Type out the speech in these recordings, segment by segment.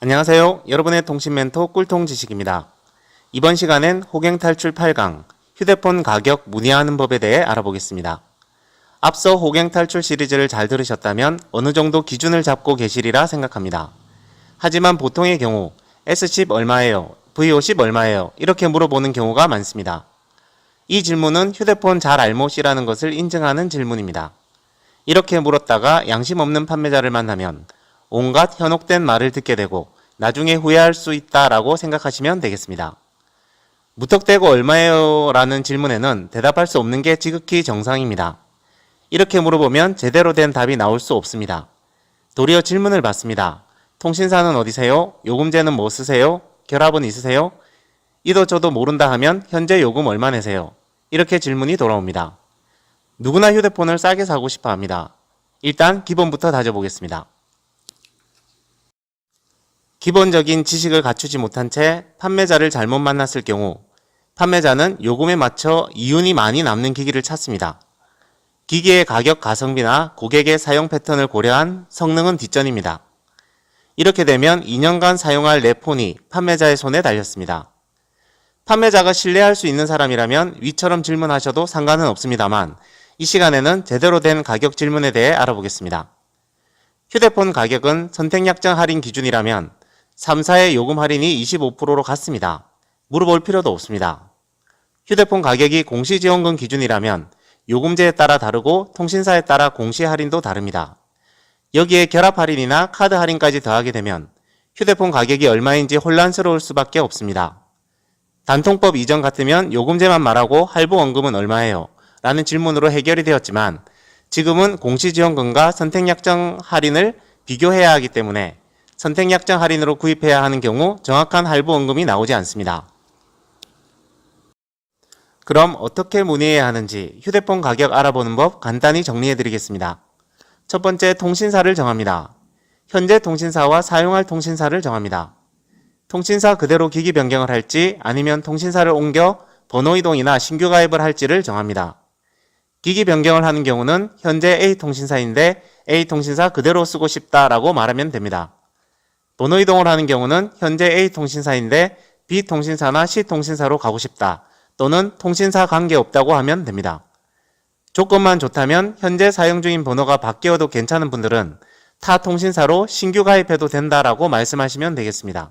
안녕하세요. 여러분의 통신 멘토 꿀통 지식입니다. 이번 시간엔 호갱 탈출 8강, 휴대폰 가격 문의하는 법에 대해 알아보겠습니다. 앞서 호갱 탈출 시리즈를 잘 들으셨다면 어느 정도 기준을 잡고 계시리라 생각합니다. 하지만 보통의 경우 S10 얼마예요? V50 얼마예요? 이렇게 물어보는 경우가 많습니다. 이 질문은 휴대폰 잘 알못이라는 것을 인증하는 질문입니다. 이렇게 물었다가 양심 없는 판매자를 만나면 온갖 현혹된 말을 듣게 되고 나중에 후회할 수 있다라고 생각하시면 되겠습니다. 무턱대고 얼마예요? 라는 질문에는 대답할 수 없는 게 지극히 정상입니다. 이렇게 물어보면 제대로 된 답이 나올 수 없습니다. 도리어 질문을 받습니다. 통신사는 어디세요? 요금제는 뭐 쓰세요? 결합은 있으세요? 이도 저도 모른다 하면 현재 요금 얼마 내세요? 이렇게 질문이 돌아옵니다. 누구나 휴대폰을 싸게 사고 싶어 합니다. 일단 기본부터 다져보겠습니다. 기본적인 지식을 갖추지 못한 채 판매자를 잘못 만났을 경우 판매자는 요금에 맞춰 이윤이 많이 남는 기기를 찾습니다. 기기의 가격 가성비나 고객의 사용 패턴을 고려한 성능은 뒷전입니다. 이렇게 되면 2년간 사용할 내 폰이 판매자의 손에 달렸습니다. 판매자가 신뢰할 수 있는 사람이라면 위처럼 질문하셔도 상관은 없습니다만 이 시간에는 제대로 된 가격 질문에 대해 알아보겠습니다. 휴대폰 가격은 선택약정 할인 기준이라면 3사의 요금 할인이 25%로 같습니다. 물어볼 필요도 없습니다. 휴대폰 가격이 공시지원금 기준이라면 요금제에 따라 다르고 통신사에 따라 공시 할인도 다릅니다. 여기에 결합 할인이나 카드 할인까지 더하게 되면 휴대폰 가격이 얼마인지 혼란스러울 수밖에 없습니다. 단통법 이전 같으면 요금제만 말하고 할부 원금은 얼마예요? 라는 질문으로 해결이 되었지만 지금은 공시지원금과 선택약정 할인을 비교해야 하기 때문에 선택약정 할인으로 구입해야 하는 경우 정확한 할부 원금이 나오지 않습니다. 그럼 어떻게 문의해야 하는지 휴대폰 가격 알아보는 법 간단히 정리해 드리겠습니다. 첫 번째, 통신사를 정합니다. 현재 통신사와 사용할 통신사를 정합니다. 통신사 그대로 기기 변경을 할지 아니면 통신사를 옮겨 번호 이동이나 신규 가입을 할지를 정합니다. 기기 변경을 하는 경우는 현재 A 통신사인데 A 통신사 그대로 쓰고 싶다라고 말하면 됩니다. 번호 이동을 하는 경우는 현재 A 통신사인데 B 통신사나 C 통신사로 가고 싶다 또는 통신사 관계없다고 하면 됩니다. 조건만 좋다면 현재 사용 중인 번호가 바뀌어도 괜찮은 분들은 타 통신사로 신규 가입해도 된다라고 말씀하시면 되겠습니다.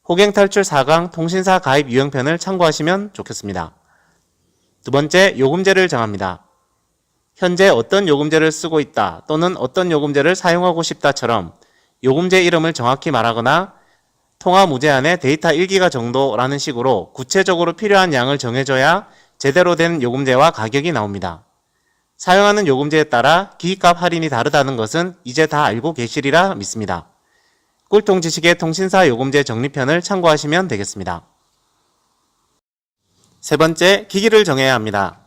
호갱 탈출 4강 통신사 가입 유형편을 참고하시면 좋겠습니다. 두 번째, 요금제를 정합니다. 현재 어떤 요금제를 쓰고 있다 또는 어떤 요금제를 사용하고 싶다처럼 요금제 이름을 정확히 말하거나 통화 무제한에 데이터 1기가 정도라는 식으로 구체적으로 필요한 양을 정해줘야 제대로 된 요금제와 가격이 나옵니다. 사용하는 요금제에 따라 기기값 할인이 다르다는 것은 이제 다 알고 계시리라 믿습니다. 꿀통 지식의 통신사 요금제 정리편을 참고하시면 되겠습니다. 세 번째, 기기를 정해야 합니다.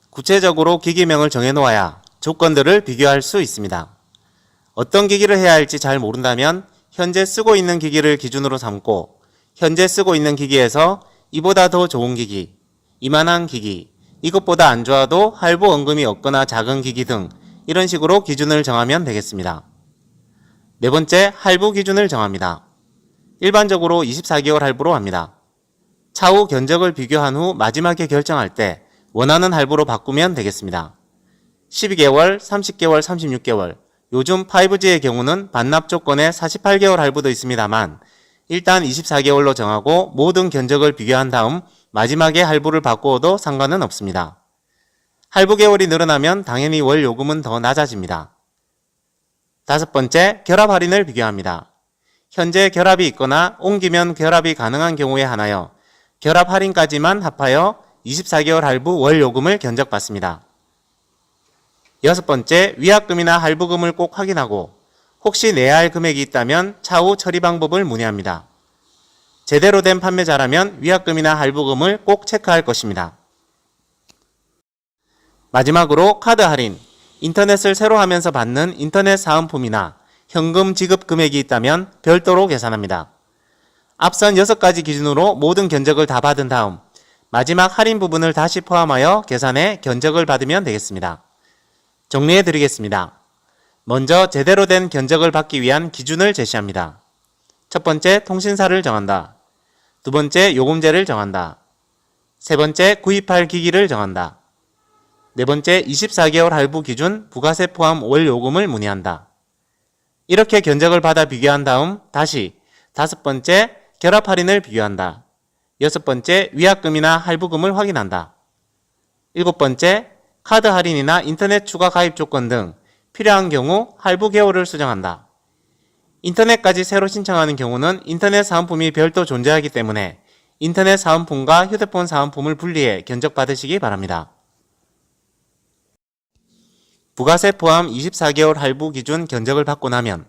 구체적으로 기기명을 정해놓아야 조건들을 비교할 수 있습니다. 어떤 기기를 해야 할지 잘 모른다면 현재 쓰고 있는 기기를 기준으로 삼고 현재 쓰고 있는 기기에서 이보다 더 좋은 기기, 이만한 기기, 이것보다 안 좋아도 할부 원금이 없거나 작은 기기 등 이런 식으로 기준을 정하면 되겠습니다. 네 번째, 할부 기준을 정합니다. 일반적으로 24개월 할부로 합니다. 차후 견적을 비교한 후 마지막에 결정할 때 원하는 할부로 바꾸면 되겠습니다. 12개월, 30개월, 36개월, 요즘 5G의 경우는 반납 조건에 48개월 할부도 있습니다만 일단 24개월로 정하고 모든 견적을 비교한 다음 마지막에 할부를 바꾸어도 상관은 없습니다. 할부 개월이 늘어나면 당연히 월 요금은 더 낮아집니다. 다섯 번째, 결합 할인을 비교합니다. 현재 결합이 있거나 옮기면 결합이 가능한 경우에 한하여 결합 할인까지만 합하여 24개월 할부 월 요금을 견적받습니다. 여섯 번째, 위약금이나 할부금을 꼭 확인하고 혹시 내야 할 금액이 있다면 차후 처리 방법을 문의합니다. 제대로 된 판매자라면 위약금이나 할부금을 꼭 체크할 것입니다. 마지막으로 카드 할인, 인터넷을 새로 하면서 받는 인터넷 사은품이나 현금 지급 금액이 있다면 별도로 계산합니다. 앞선 6가지 기준으로 모든 견적을 다 받은 다음 마지막 할인 부분을 다시 포함하여 계산해 견적을 받으면 되겠습니다. 정리해 드리겠습니다. 먼저 제대로 된 견적을 받기 위한 기준을 제시합니다. 첫 번째, 통신사를 정한다. 두 번째, 요금제를 정한다. 세 번째, 구입할 기기를 정한다. 네 번째, 24개월 할부 기준 부가세 포함 월 요금을 문의한다. 이렇게 견적을 받아 비교한 다음 다시 다섯 번째, 결합 할인을 비교한다. 여섯 번째, 위약금이나 할부금을 확인한다. 일곱 번째, 카드 할인이나 인터넷 추가 가입 조건 등 필요한 경우 할부 개요를 수정한다. 인터넷까지 새로 신청하는 경우는 인터넷 사은품이 별도 존재하기 때문에 인터넷 사은품과 휴대폰 사은품을 분리해 견적받으시기 바랍니다. 부가세 포함 24개월 할부 기준 견적을 받고 나면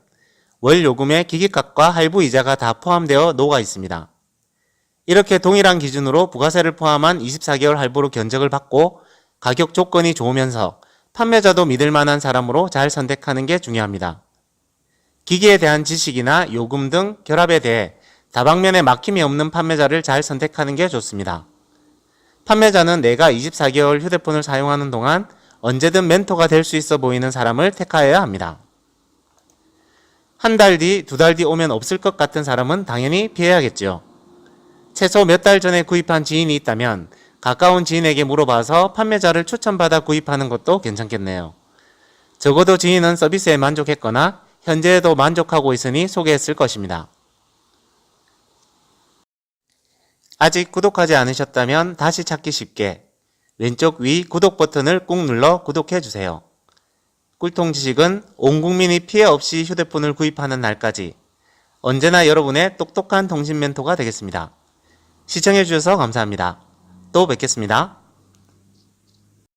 월 요금에 기기값과 할부 이자가 다 포함되어 녹아 있습니다. 이렇게 동일한 기준으로 부가세를 포함한 24개월 할부로 견적을 받고 가격 조건이 좋으면서 판매자도 믿을 만한 사람으로 잘 선택하는 게 중요합니다. 기기에 대한 지식이나 요금 등 결합에 대해 다방면에 막힘이 없는 판매자를 잘 선택하는 게 좋습니다. 판매자는 내가 24개월 휴대폰을 사용하는 동안 언제든 멘토가 될 수 있어 보이는 사람을 택하여야 합니다. 한 달 뒤, 두 달 뒤 오면 없을 것 같은 사람은 당연히 피해야겠죠. 최소 몇 달 전에 구입한 지인이 있다면 가까운 지인에게 물어봐서 판매자를 추천받아 구입하는 것도 괜찮겠네요. 적어도 지인은 서비스에 만족했거나 현재에도 만족하고 있으니 소개했을 것입니다. 아직 구독하지 않으셨다면 다시 찾기 쉽게 왼쪽 위 구독 버튼을 꾹 눌러 구독해주세요. 꿀통 지식은 온 국민이 피해 없이 휴대폰을 구입하는 날까지 언제나 여러분의 똑똑한 통신 멘토가 되겠습니다. 시청해주셔서 감사합니다. 또 뵙겠습니다.